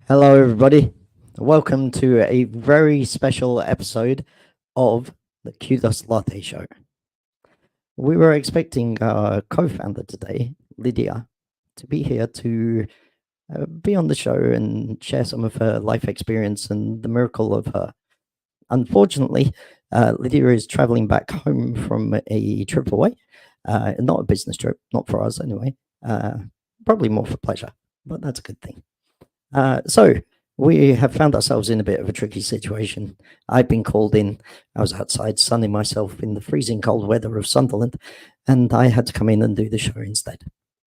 Hello, everybody. Welcome to a very special episode of the KUDOS Latte Show. We were expecting our co-founder today, Lydia, to be here to be on the show and share some of her life experience and the miracle of her. Unfortunately, Lydia is traveling back home from a trip away, not a business trip, not for us anyway, probably more for pleasure, but that's a good thing. So we have found ourselves in a bit of a tricky situation. I've been called in. I was outside sunning myself in the freezing cold weather of Sunderland, and I had to come in and do the show instead.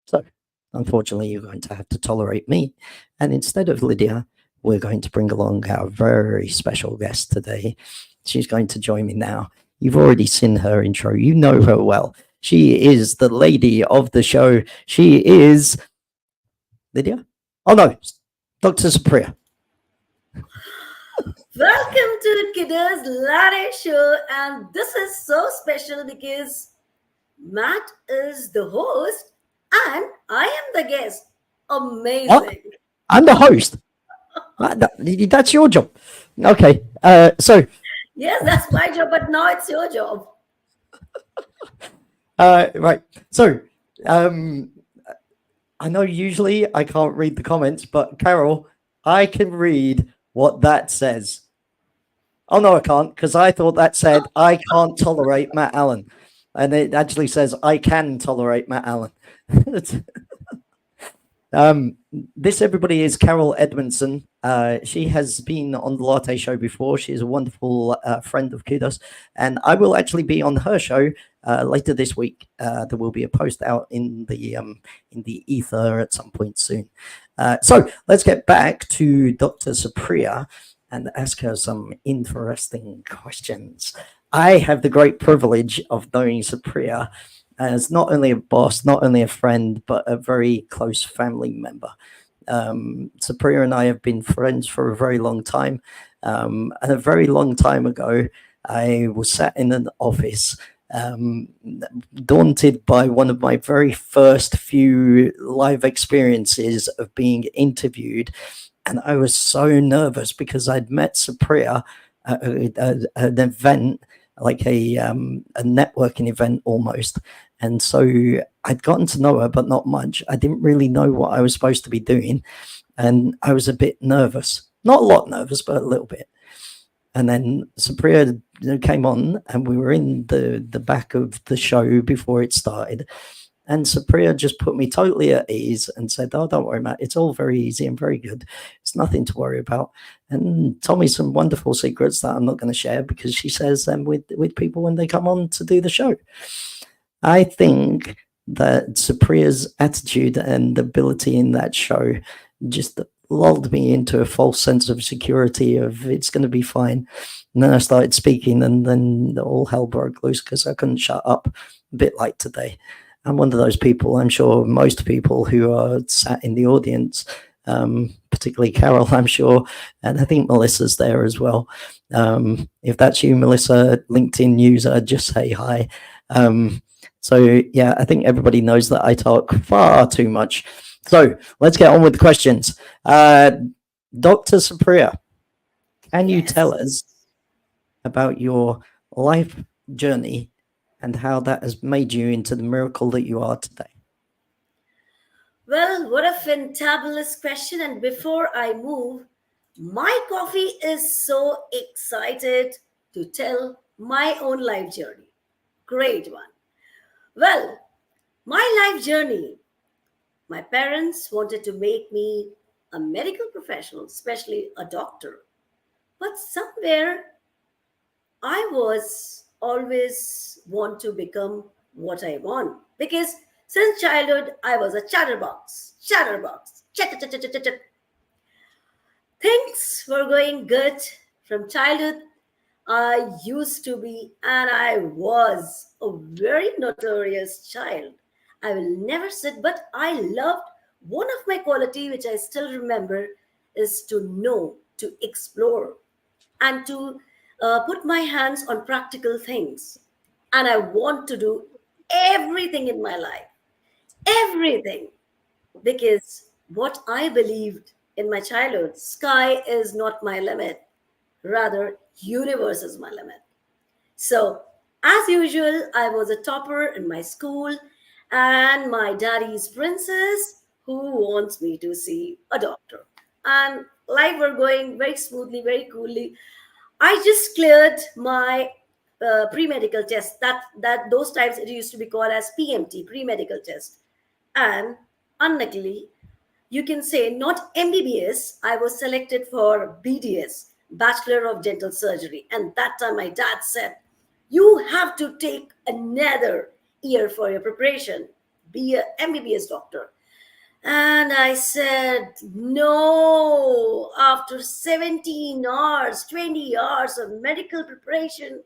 So, unfortunately, you're going to have to tolerate me. And instead of Lydia, we're going to bring along our very special guest today. She's going to join me now. You've already seen her intro. You know her well. She is the lady of the show. She is Lydia. Oh no, Dr. Supriya. Welcome to KUDOS Latte Show, and this is so special because Matt is the host and I am the guest. Amazing. What? I'm the host. That's your job. Okay. So. Yes, that's my job, but now it's your job. Right. So, I know usually I can't read the comments, but Carol, I can read what that says. Oh no, I can't, because I thought that said I can't tolerate Matt Allen, and it actually says I can tolerate Matt Allen. This, everybody, is Carol Edmondson. She has been on the Latte Show before. She is a wonderful friend of Kudos, and I will actually be on her show later this week. There will be a post out in the ether at some point soon. So let's get back to Dr. Supriya and ask her some interesting questions. I have the great privilege of knowing Supriya as not only a boss, not only a friend, but a very close family member. Supriya and I have been friends for a very long time. And a very long time ago, I was sat in an office, daunted by one of my very first few live experiences of being interviewed. And I was so nervous because I'd met Supriya at an event, like a networking event almost. And so I'd gotten to know her, but not much. I didn't really know what I was supposed to be doing. And I was a bit nervous, not a lot nervous, but a little bit. And then Supriya came on, and we were in the back of the show before it started. And Supriya just put me totally at ease and said, "Oh, don't worry, Matt. It's all very easy and very good. It's nothing to worry about." And told me some wonderful secrets that I'm not going to share because she shares them with people when they come on to do the show. I think that Supriya's attitude and ability in that show just lulled me into a false sense of security of it's going to be fine. And then I started speaking, and then all hell broke loose because I couldn't shut up, a bit like today. I'm one of those people, I'm sure most people who are sat in the audience, particularly Carol, I'm sure, and I think Melissa's there as well. If that's you, Melissa, LinkedIn user, just say hi. So yeah, I think everybody knows that I talk far too much. So let's get on with the questions. Dr. Supriya, can you tell us about your life journey and how that has made you into the miracle that you are today? Well, what a fantabulous question. And before I move, my coffee is so excited to tell my own life journey. Great one. Well, my life journey. My parents wanted to make me a medical professional, especially a doctor. But somewhere I was always want to become what I want because since childhood I was a chatterbox, chat. Things were going good from childhood. I used to be, and I was a very notorious child. I will never sit, but I loved one of my quality, which I still remember, is to know, to explore, and to put my hands on practical things. And I want to do everything in my life, everything, because what I believed in my childhood, sky is not my limit. Rather, universe is my limit. So, as usual, I was a topper in my school, and my daddy's princess who wants me to see a doctor. And life were going very smoothly, very coolly. I just cleared my pre-medical test. That those times it used to be called as PMT, pre-medical test. And unluckily, you can say not MBBS. I was selected for BDS, Bachelor of Dental Surgery. And that time my dad said, you have to take another year for your preparation, be a MBBS doctor. And I said, no, after 17 hours, 20 hours of medical preparation,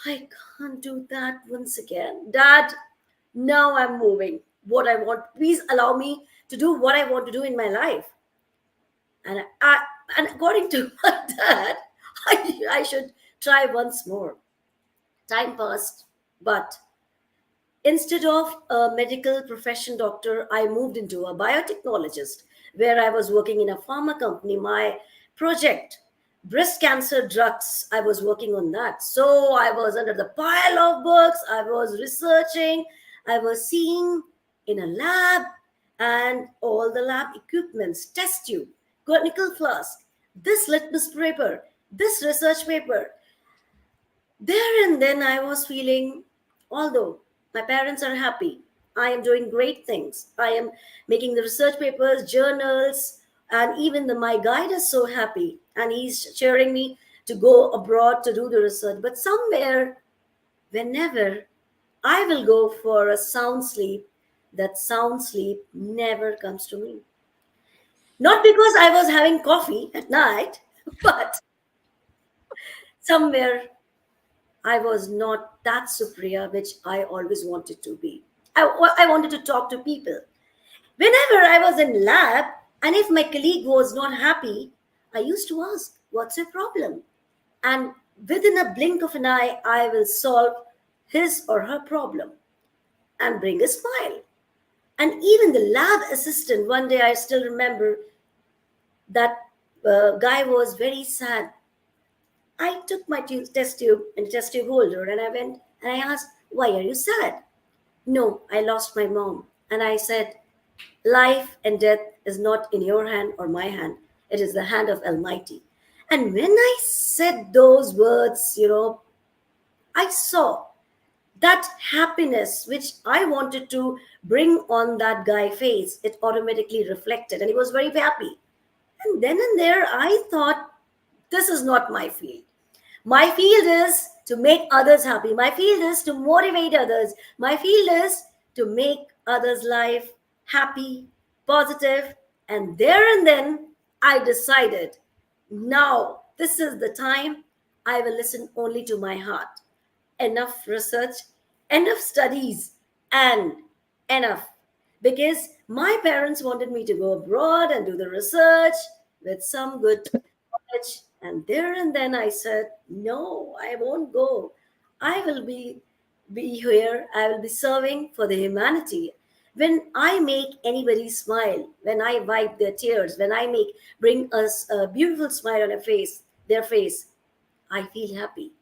I can't do that once again. Dad, now I'm moving. What I want, please allow me to do what I want to do in my life. And according to my dad, I should try once more. Time passed, but instead of a medical profession doctor, I moved into a biotechnologist where I was working in a pharma company. My project, breast cancer drugs, I was working on that. So I was under the pile of books, I was researching, I was seeing in a lab and all the lab equipments, test tube, clinical flask, this litmus paper, this research paper. There and then I was feeling, although my parents are happy, I am doing great things. I am making the research papers, journals, and even my guide is so happy and he's cheering me to go abroad to do the research. But somewhere, whenever I will go for a sound sleep, that sound sleep never comes to me. Not because I was having coffee at night, but somewhere I was not that Supriya, which I always wanted to be. I wanted to talk to people. Whenever I was in lab, and if my colleague was not happy, I used to ask, what's your problem? And within a blink of an eye, I will solve his or her problem and bring a smile. And even the lab assistant, one day I still remember that guy was very sad. I took my test tube and test tube holder and I went and I asked, why are you sad? No, I lost my mom. And I said, life and death is not in your hand or my hand. It is the hand of Almighty. And when I said those words, I saw that happiness which I wanted to bring on that guy's face. It automatically reflected and he was very happy. And then and there, I thought, this is not my field. My field is to make others happy. My field is to motivate others. My field is to make others' life happy, positive. And there and then I decided, now this is the time I will listen only to my heart. Enough research, enough studies, and enough. Because my parents wanted me to go abroad and do the research with some good college. And there and then I said, no, I won't go. I will be here. I will be serving for the humanity. When I make anybody smile, when I wipe their tears, when I bring us a beautiful smile on their face, I feel happy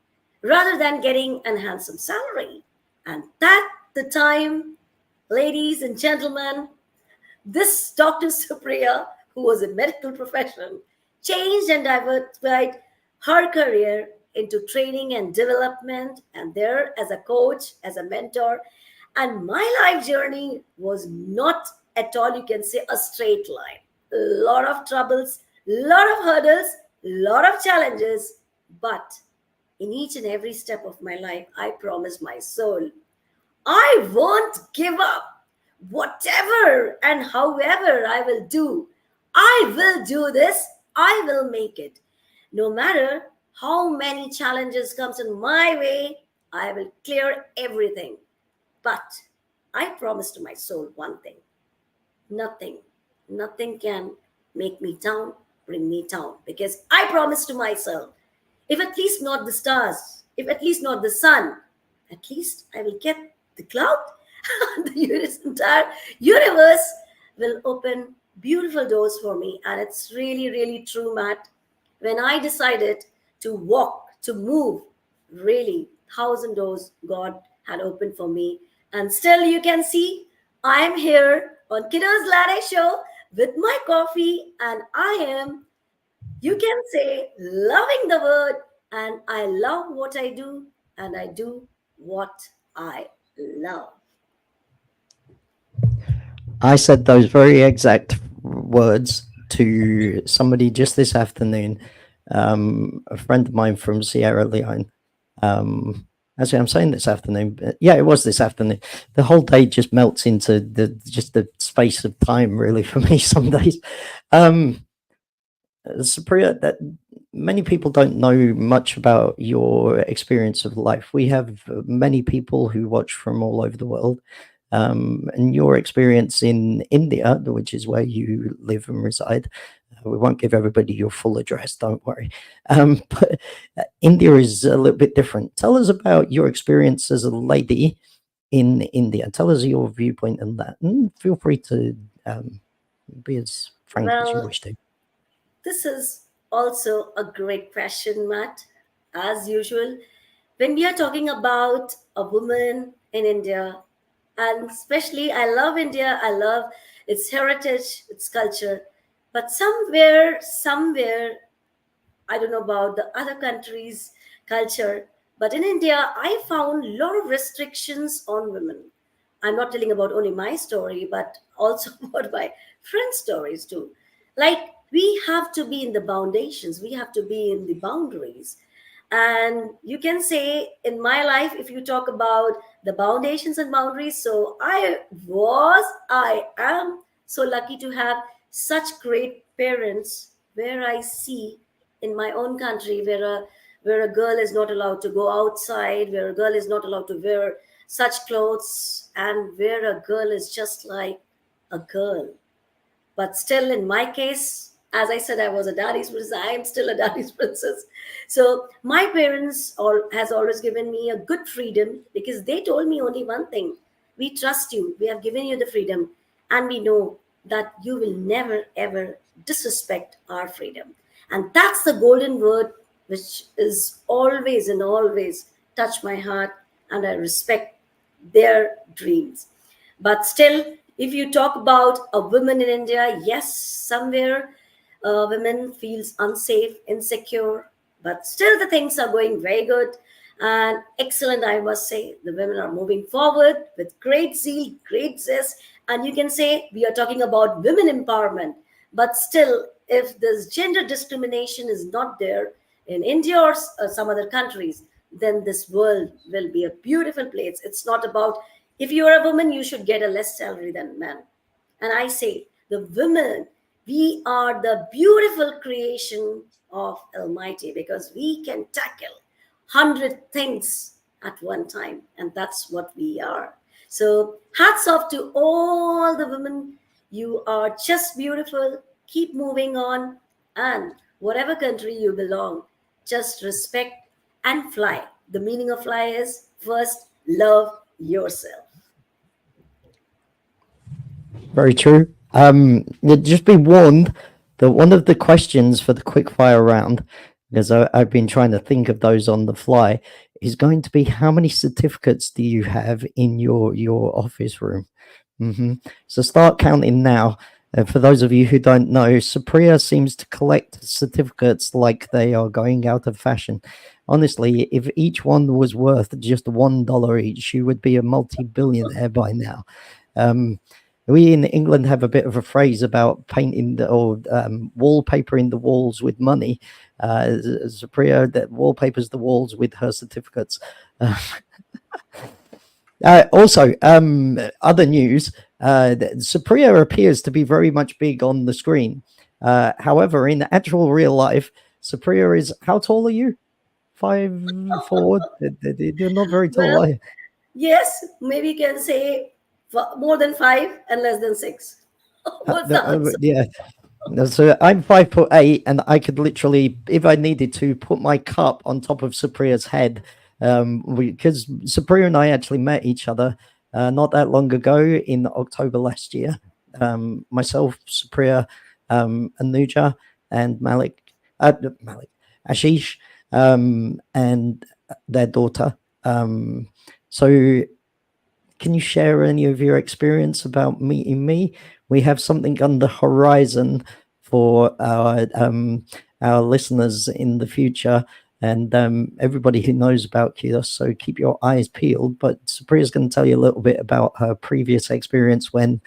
rather than getting a handsome salary. And that the time, ladies and gentlemen, this Dr. Supriya, who was a medical profession, changed and diversified her career into training and development, and there as a coach, as a mentor. And my life journey was not at all, you can say, a straight line. A lot of troubles, lot of hurdles, lot of challenges, but in each and every step of my life, I promised my soul, I won't give up. Whatever and however I will do, I will do this. I will make it. No matter how many challenges comes in my way, I will clear everything. But I promise to my soul one thing. Nothing, nothing can make me down, bring me down. Because I promise to myself, if at least not the stars, if at least not the sun, at least I will get the cloud. The entire universe will open beautiful doors for me. And it's really, really true, Matt. When I decided to walk, to move, really, thousand doors God had opened for me. And still, you can see I'm here on Kiddo's Latte Show with my coffee, and I am, you can say, loving the word, and I love what I do, and I do what I love. I said those very exact words to somebody just this afternoon, a friend of mine from Sierra Leone. Actually, I'm saying this afternoon, but yeah, it was this afternoon. The whole day just melts into the space of time, really, for me some days. Supriya, that many people don't know much about your experience of life. We have many people who watch from all over the world, and your experience in India, which is where you live and reside. We won't give everybody your full address, don't worry. But India is a little bit different. Tell us about your experience as a lady in India. Tell us your viewpoint on that, and feel free to be as frank as you Well, wish to. this is also a great question, Matt. As usual, when we are talking about a woman in India, and especially I love India, I love its heritage, its culture, but somewhere, I don't know about the other countries' culture, but in India, I found a lot of restrictions on women. I'm not telling about only my story, but also about my friends' stories too. Like, we have to be in the foundations, we have to be in the boundaries. And you can say, in my life, if you talk about the foundations and boundaries, so I am so lucky to have such great parents where I see in my own country where a girl is not allowed to go outside, where a girl is not allowed to wear such clothes, and where a girl is just like a girl. But still, in my case, as I said, I was a daddy's princess. I am still a daddy's princess. So my parents all has always given me a good freedom because they told me only one thing: we trust you. We have given you the freedom, and we know that you will never ever disrespect our freedom. And that's the golden word which is always and always touch my heart, and I respect their dreams. But still, if you talk about a woman in India, yes, somewhere women feels unsafe, insecure, but still the things are going very good and excellent. I must say, the women are moving forward with great zeal, great zest, and you can say we are talking about women empowerment. But still, if this gender discrimination is not there in India or some other countries, then this world will be a beautiful place. It's not about if you are a woman, you should get a less salary than men. And I say, the women, we are the beautiful creation of Almighty because we can tackle 100 things at one time, and that's what we are. So, hats off to all the women. You are just beautiful. Keep moving on, and whatever country you belong, just respect and fly. The meaning of fly is first love yourself. Very true. Just be warned that one of the questions for the quickfire round, because I've been trying to think of those on the fly, is going to be how many certificates do you have in your office room? So start counting now. For those of you who don't know, Supriya seems to collect certificates like they are going out of fashion. Honestly, if each one was worth just $1 each, she would be a multi-billionaire by now. Um, we in England have a bit of a phrase about painting or wallpapering the walls with money. Supriya that wallpapers the walls with her certificates. Uh, also, other news, Supriya appears to be very much big on the screen. However, in actual real life, Supriya is, how tall are you? 5'4"? You're not very tall, Well, are you? yes, maybe you can say more than five and less than six. What's the answer? Yeah. So I'm 5'8", and I could literally, if I needed to, put my cup on top of Supriya's head. Because Supriya and I actually met each other not that long ago in October last year. myself, Supriya, Anuja, and Malik, Ashish, and their daughter. So can you share any of your experience about meeting me? We have something on the horizon for our listeners in the future, and everybody who knows about Kudos. So keep your eyes peeled. But Supriya's going to tell you a little bit about her previous experience when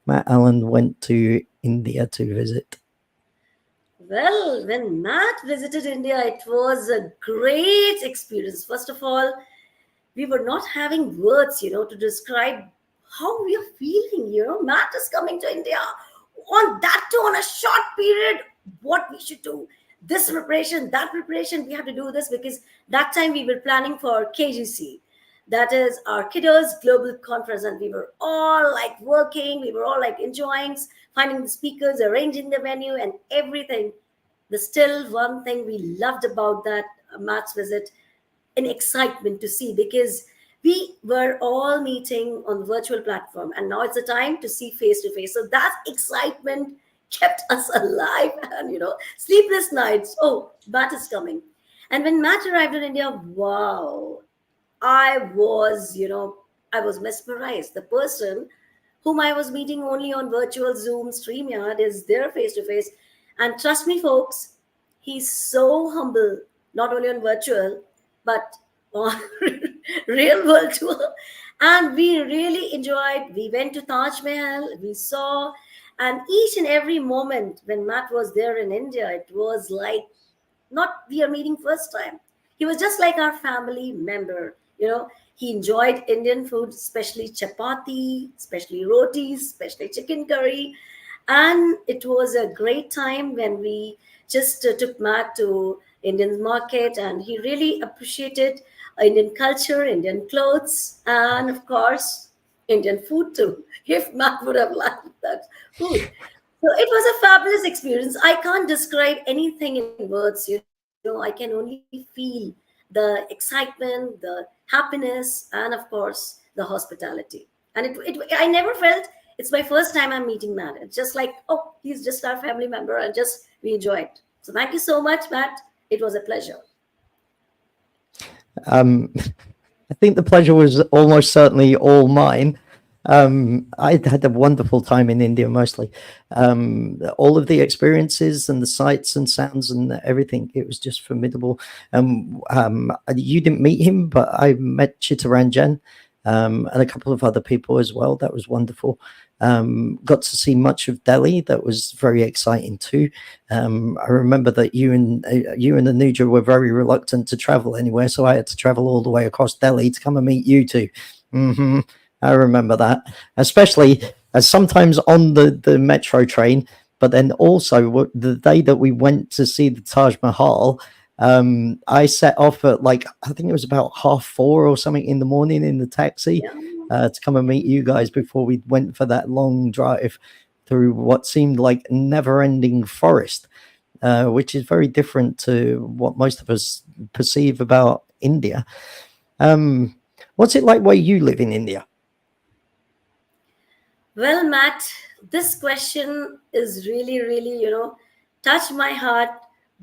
Matt Allen went to India to visit. Well, when Matt visited India, it was a great experience. First of all, we were not having words, to describe how we are feeling. Matt is coming to India on that too on a short period. What we should do, this preparation, that preparation, we have to do this because that time we were planning for KGC. That is our Kiddos Global Conference, and we were all like working, we were all like enjoying, finding the speakers, arranging the venue, and everything. The still one thing we loved about that Matt's visit, an excitement to see, because we were all meeting on the virtual platform and now it's the time to see face to face. So that excitement kept us alive, and sleepless nights. Oh, Matt is coming. And when Matt arrived in India, wow, I was mesmerized. The person whom I was meeting only on virtual Zoom, StreamYard, is there face to face. And trust me, folks, he's so humble, not only on virtual, but on real world tour. And we really enjoyed. We went to Taj Mahal, we saw, and each and every moment when Matt was there in India, it was like not we are meeting first time. He was just like our family member. He enjoyed Indian food, especially chapati, especially rotis, especially chicken curry. And it was a great time when we just took Matt to Indian market, and he really appreciated Indian culture, Indian clothes, and of course, Indian food too. If Matt would have liked that food. So it was a fabulous experience. I can't describe anything in words. I can only feel the excitement, the happiness, and of course, the hospitality. And I never felt it's my first time I'm meeting Matt. It's just like, oh, he's just our family member, and just we enjoy it. So thank you so much, Matt. It was a pleasure. I think the pleasure was almost certainly all mine. I had a wonderful time in India mostly. All of the experiences and the sights and sounds and everything, it was just formidable. You didn't meet him, but I met Chittaranjan and a couple of other people as well. That was wonderful. Got to see much of Delhi. That was very exciting too. I remember that you and Anuja were very reluctant to travel anywhere, so I had to travel all the way across Delhi to come and meet you two. I remember that, especially as sometimes on the metro train, but then also the day that we went to see the Taj Mahal. I set off at I think it was about 4:30 or something in the morning in the taxi to come and meet you guys before we went for that long drive through what seemed like never-ending forest, which is very different to what most of us perceive about India. What's it like where you live in India? Well, Matt, this question is really, really, touched my heart.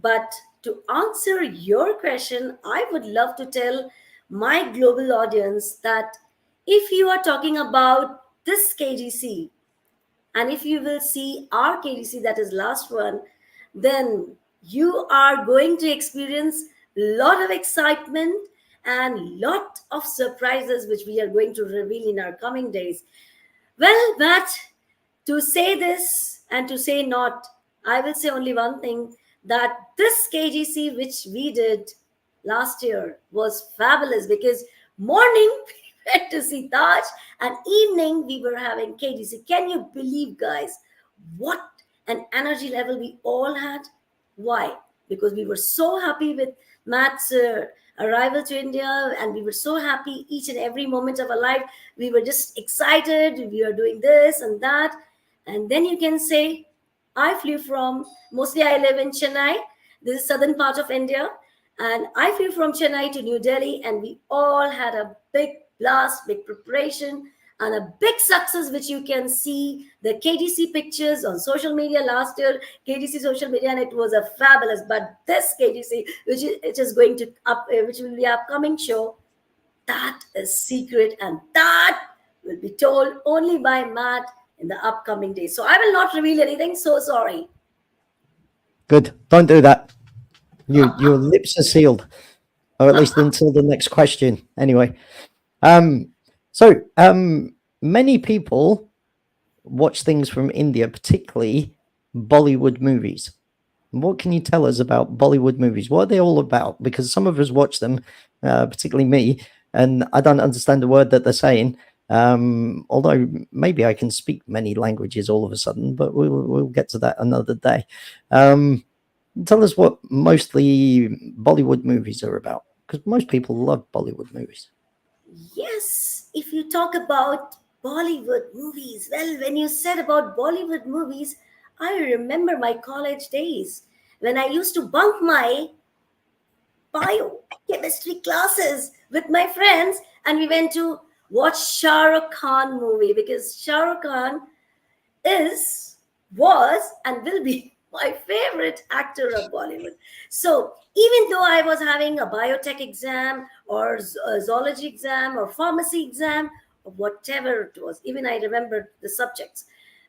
But to answer your question, I would love to tell my global audience that if you are talking about this KGC, and if you will see our KGC, that is last one, then you are going to experience a lot of excitement and lot of surprises which we are going to reveal in our coming days. Well, Matt, to say this and to say not, I will say only one thing, that this KGC which we did last year was fabulous, because morning we went to see Taj and evening we were having KGC. Can you believe, guys, what an energy level we all had? Why? Because we were so happy with Matt's arrival to India, and we were so happy each and every moment of our life. We were just excited. We were doing this and that. And then you can say, I flew from, mostly I live in Chennai. This is southern part of India. And I flew from Chennai to New Delhi, and we all had a big blast, big preparation. and a big success, which you can see the KDC pictures on social media last year, KDC social media, and it was a fabulous. But this KDC, which is going to which will be upcoming show, that is secret, and that will be told only by Matt in the upcoming days. So I will not reveal anything. So sorry. Good. Don't do that. Your lips are sealed, or at least until the next question. Anyway, so many people watch things from India, particularly Bollywood movies. What can you tell us about Bollywood movies? What are they all about? Because some of us watch them, particularly me, and I don't understand a word that they're saying. Although maybe I can speak many languages all of a sudden, but we'll get to that another day. Tell us what mostly Bollywood movies are about, because most people love Bollywood movies. Yes, if you talk about Bollywood movies, well, when you said about Bollywood movies, I remember my college days when I used to bunk my biochemistry classes with my friends, and we went to watch Shah Rukh Khan movie, because Shah Rukh Khan was and will be my favorite actor of Bollywood. So even though I was having a biotech exam or a zoology exam or pharmacy exam or whatever it was, even I remember the subjects.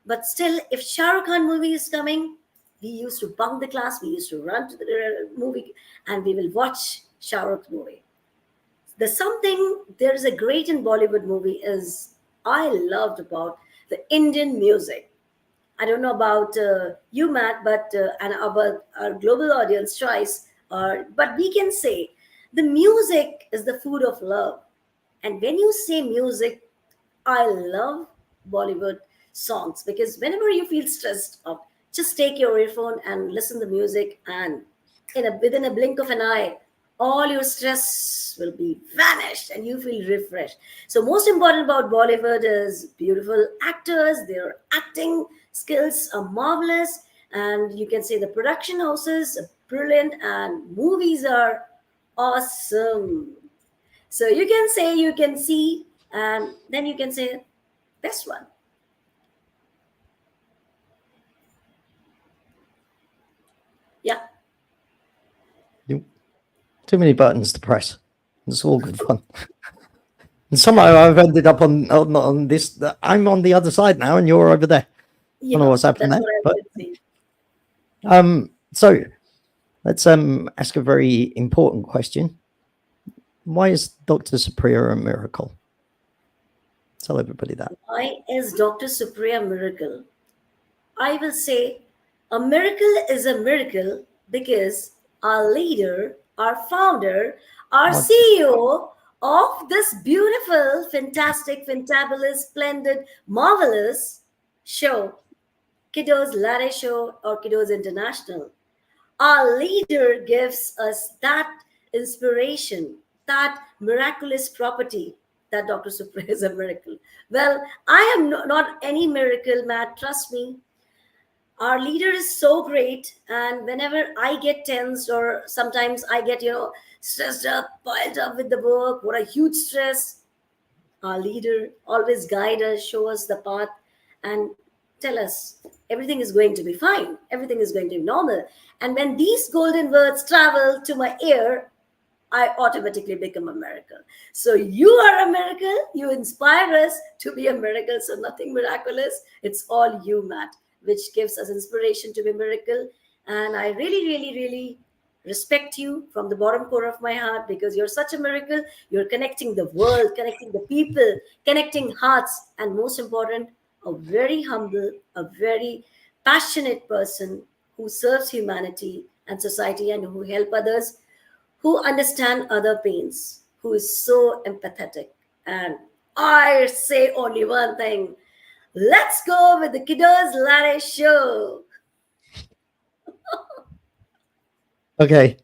But still, if Shah Rukh Khan movie is coming, we used to bunk the class, we used to run to the movie, and we will watch Shah Rukh movie. There is a great in Bollywood movie is I loved about the Indian music. I don't know about you, Matt, but and our global audience choice, but we can say the music is the food of love. And when you say music, I love Bollywood songs, because whenever you feel stressed out, just take your earphone and listen to music, and within a blink of an eye, all your stress will be vanished and you feel refreshed. So most important about Bollywood is beautiful actors, their acting skills are marvelous, and you can say the production houses are brilliant, and movies are awesome. So you can say, you can see, and then you can say this one. Yeah. Too many buttons to press. It's all good fun. And somehow I've ended up on this. I'm on the other side now, and you're over there. I don't know what's happened there. But so let's ask a very important question. Why is Dr. Supriya a miracle? Tell everybody that. Why is Dr. Supriya a miracle? I will say a miracle is a miracle because our leader, our founder, our CEO of this beautiful, fantastic, fantabulous, splendid, marvelous show, KUDOS Latte Show or KUDOS International, our leader gives us that inspiration, that miraculous property that Dr. Supriya is a miracle. Well, I am not any miracle, Matt, trust me. Our leader is so great, and whenever I get tensed or sometimes I get stressed up, piled up with the work, what a huge stress, our leader always guide us, show us the path, and tell us everything is going to be fine, everything is going to be normal. And when these golden words travel to my ear, I automatically become a miracle. So you are a miracle, you inspire us to be a miracle. So nothing miraculous, it's all you, Matt, which gives us inspiration to be a miracle. And I really, really, really respect you from the bottom core of my heart, because you're such a miracle. You're connecting the world, connecting the people, connecting hearts, and most important, a very humble, a very passionate person who serves humanity and society, and who help others, who understand other pains, who is so empathetic. And I say only one thing: let's go with the KUDOS Latte Show. Okay.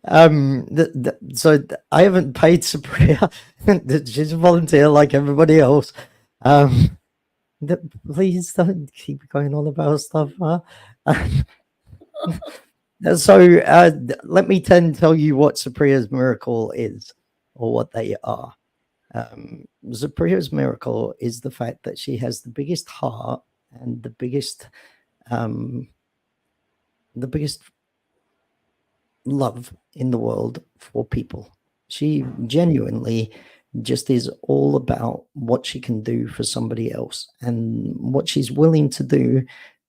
So I haven't paid Supriya. She's a volunteer like everybody else. Please don't keep going on about stuff. Huh? So let me tell you what Supriya's miracle is, or what they are. Supriya's miracle is the fact that she has the biggest heart and um, the biggest love in the world for people. She genuinely just is all about what she can do for somebody else and what she's willing to do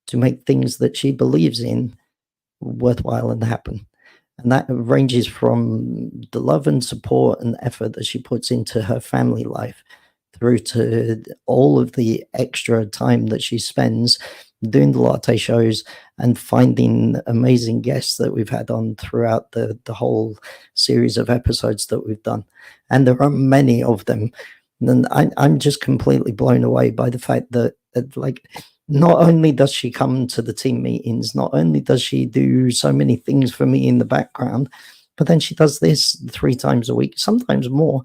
to make things that she believes in worthwhile and happen. And that ranges from the love and support and effort that she puts into her family life through to all of the extra time that she spends doing the latte shows and finding amazing guests that we've had on throughout the whole series of episodes that we've done. And there are many of them. And I'm just completely blown away by the fact that, like, not only does she come to the team meetings, not only does she do so many things for me in the background, but then she does this 3 times a week, sometimes more,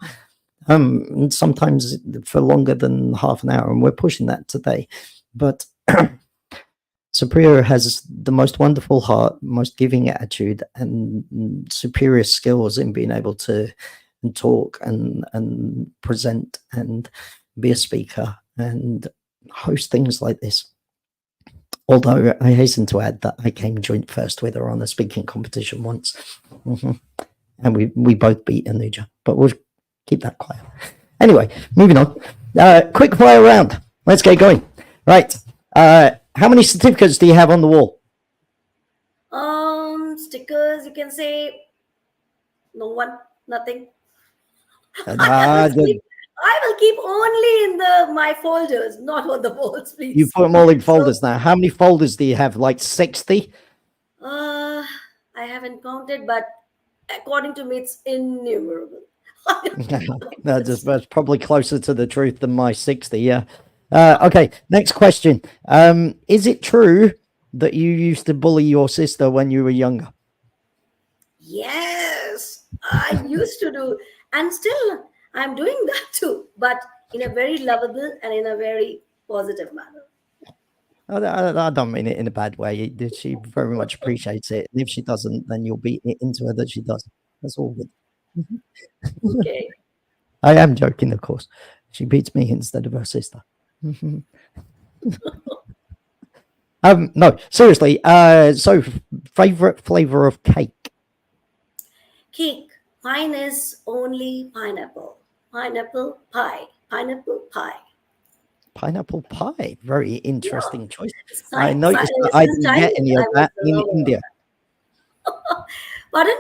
and sometimes for longer than half an hour. And we're pushing that today. But Supriya has the most wonderful heart, most giving attitude, and superior skills in being able to talk and present and be a speaker and host things like this. Although I hasten to add that I came joint first with her on a speaking competition once. And we both beat Anuja, but we'll keep that quiet. Anyway, moving on. Quick fire round. Let's get going. Right. How many certificates do you have on the wall? Stickers, you can say no one, nothing. Ah, I will keep only in my folders, not on the walls, please. You put them all in folders now. How many folders do you have? Like 60? I haven't counted, but according to me, it's innumerable. No, that's probably closer to the truth than my 60. Yeah. Okay. Next question. Is it true that you used to bully your sister when you were younger? Yes, I used to do, and still I'm doing that too, but in a very lovable and in a very positive manner. I don't mean it in a bad way. She very much appreciates it. And if she doesn't, then you'll beat it into her that she does. That's all good. Okay. I am joking, of course. She beats me instead of her sister. No, seriously. So, favorite flavor of cake? Cake. Mine is only pineapple. Pineapple pie. Pineapple pie. Pineapple pie. Very interesting choice. Since I noticed that I didn't get any of that in India. Pardon?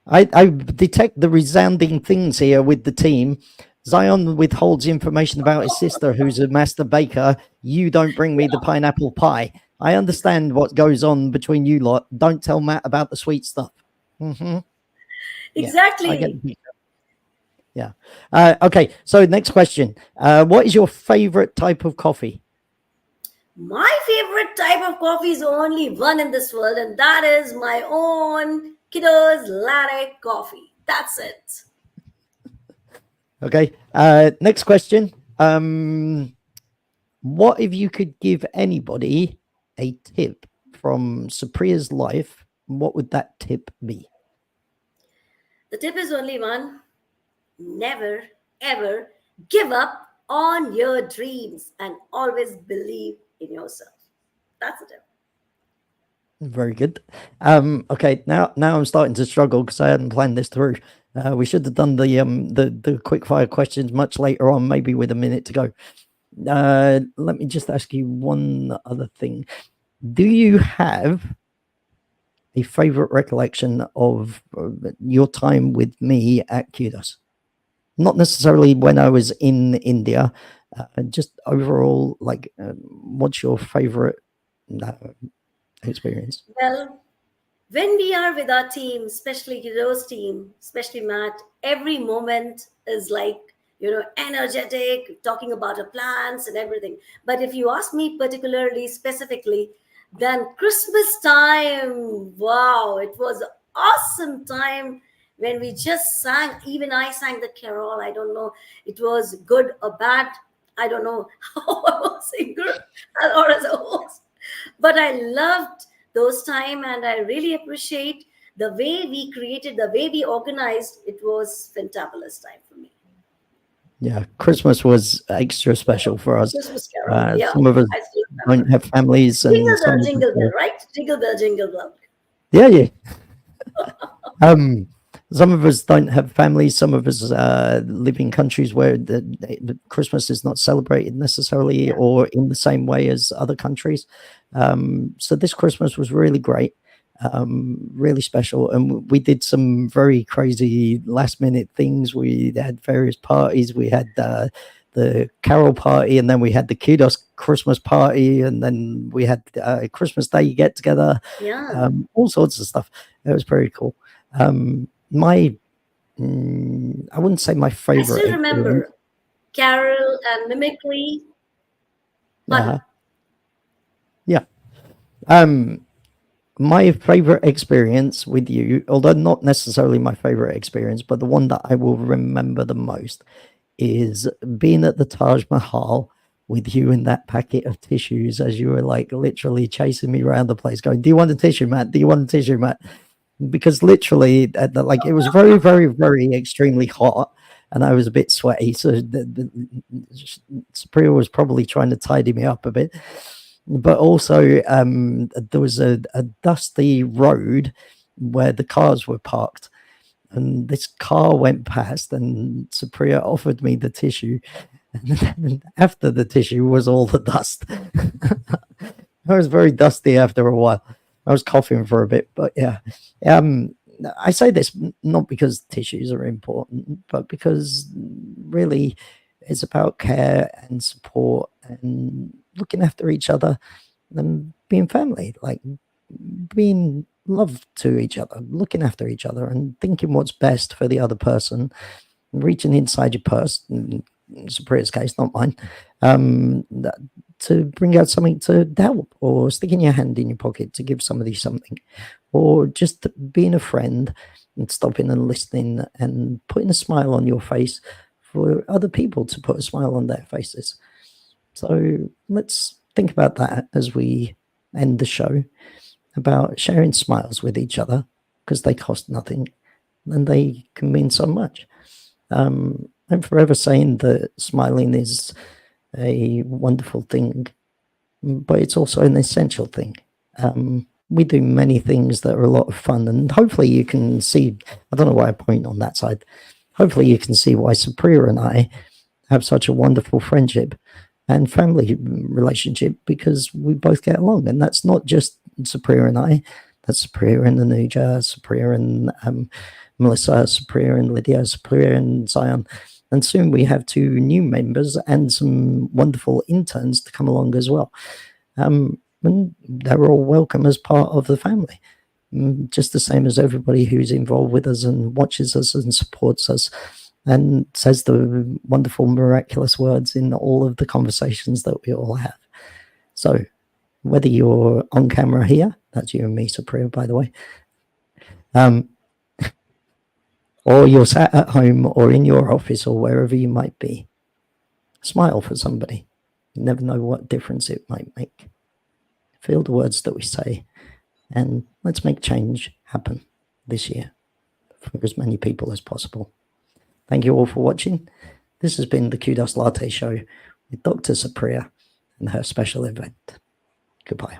I detect the resounding things here with the team. Zion withholds information about his sister, who's a master baker. You don't bring me the pineapple pie. I understand what goes on between you lot. Don't tell Matt about the sweet stuff. Exactly. Yeah. Okay. So next question. What is your favorite type of coffee? My favorite type of coffee is only one in this world, and that is my own KUDOS Latte coffee. That's it. Okay. Next question. What if you could give anybody a tip from Supriya's life? What would that tip be? The tip is only one. Never, ever give up on your dreams and always believe in yourself. That's the tip. Very good. Okay, now I'm starting to struggle because I hadn't planned this through. We should have done the quick fire questions much later on, maybe with a minute to go. Let me just ask you one other thing. Do you have a favorite recollection of your time with me at Kudos? Not necessarily when I was in India, just overall, like, what's your favorite experience? Well, when we are with our team, especially Kudos team, especially Matt, every moment is like, energetic, talking about our plans and everything. But if you ask me particularly, specifically, then Christmas time, wow, it was an awesome time when we just sang. Even I sang the carol. I don't know, it was good or bad. I don't know how I was a singer or as a host, but I loved those time, and I really appreciate the way we created, the way we organized. It was fantabulous time for me. Yeah, Christmas was extra special for us. Christmas Carol. Yeah, Some of us I still don't remember. have families, and some of us, Jingle bell, right? Jingle bell. yeah, yeah. Um, some of us don't have families. Some of us live in countries where the Christmas is not celebrated necessarily Yeah. or in the same way as other countries. So this Christmas was really great, really special, and we did some very crazy last minute things. We had various parties. We had the carol party, and then we had the Kudos Christmas party, and then we had Christmas Day get together, Yeah. all sorts of stuff. It was pretty cool. My I wouldn't say my I favorite still experience. remember carol and mimicry. Fun. Uh, yeah. Um, my favorite experience with you, although not necessarily my favorite experience, but the one that I will remember the most is being at the Taj Mahal with you in that packet of tissues as you were like literally chasing me around the place going, do you want a tissue, Matt? Do you want a tissue, Matt? Because literally like it was very, very, very extremely hot and I was a bit sweaty. So Supriya was probably trying to tidy me up a bit. But also there was a dusty road where the cars were parked. And this car went past and Supriya offered me the tissue. And after the tissue was all the dust. I was very dusty after a while. I was coughing for a bit, but yeah. I say this not because tissues are important, but because really it's about care and support and looking after each other and being family, like being love to each other, looking after each other and thinking what's best for the other person, reaching inside your purse, in Supriya's case, not mine, to bring out something to help, or sticking your hand in your pocket to give somebody something, or just being a friend and stopping and listening and putting a smile on your face for other people to put a smile on their faces. So let's think about that as we end the show, about sharing smiles with each other because they cost nothing and they can mean so much. I'm forever saying that smiling is a wonderful thing, but it's also an essential thing. We do many things that are a lot of fun, and hopefully you can see, I don't know why I point on that side, hopefully you can see why Supriya and I have such a wonderful friendship and family relationship, because we both get along. And that's not just Supriya and I, that's Supriya and Anuja, Supriya and Melissa, Supriya and Lydia, Supriya and Zion. And soon we have 2 new members and some wonderful interns to come along as well. And they're all welcome as part of the family, just the same as everybody who's involved with us and watches us and supports us and says the wonderful, miraculous words in all of the conversations that we all have. So whether you're on camera here, that's you and me, Supriya, by the way, or you're sat at home or in your office or wherever you might be, smile for somebody. You never know what difference it might make. Feel the words that we say, and let's make change happen this year for as many people as possible. Thank you all for watching. This has been the KUDOS Latte Show with Dr. Supriya and her special event. Goodbye.